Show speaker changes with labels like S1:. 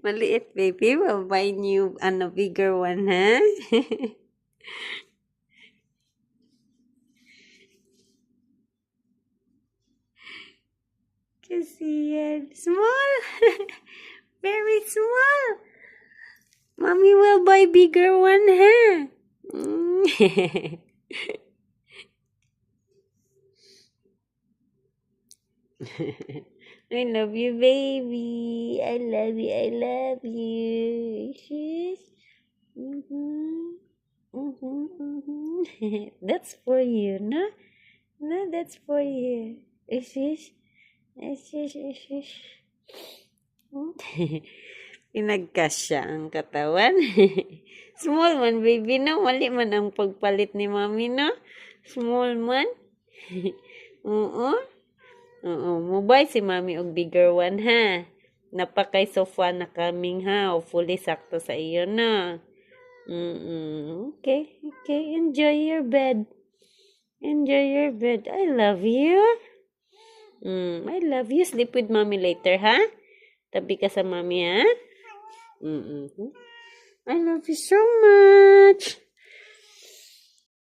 S1: Maliit, baby. We'll buy you bigger one, ha? Kasi yan. Small. Very small. Mommy will buy bigger one, ha? I love you, baby. I love you. I love you. Shush. That's for you, no? No, that's for you. Shush. Shush. Shush. Pinagkasya ang katawan. Small man, baby, no? Mali man ang pagpalit ni mami, no? Small man. Oo. Oo. Mubay si mami og bigger one, ha? Napakay sofa na kaming, ha? O fully sakto sa iyo, no? Okay. Okay. Enjoy your bed. Enjoy your bed. I love you. I love you. Sleep with mommy later, ha? Tabi ka sa mami, ha? I love you so much.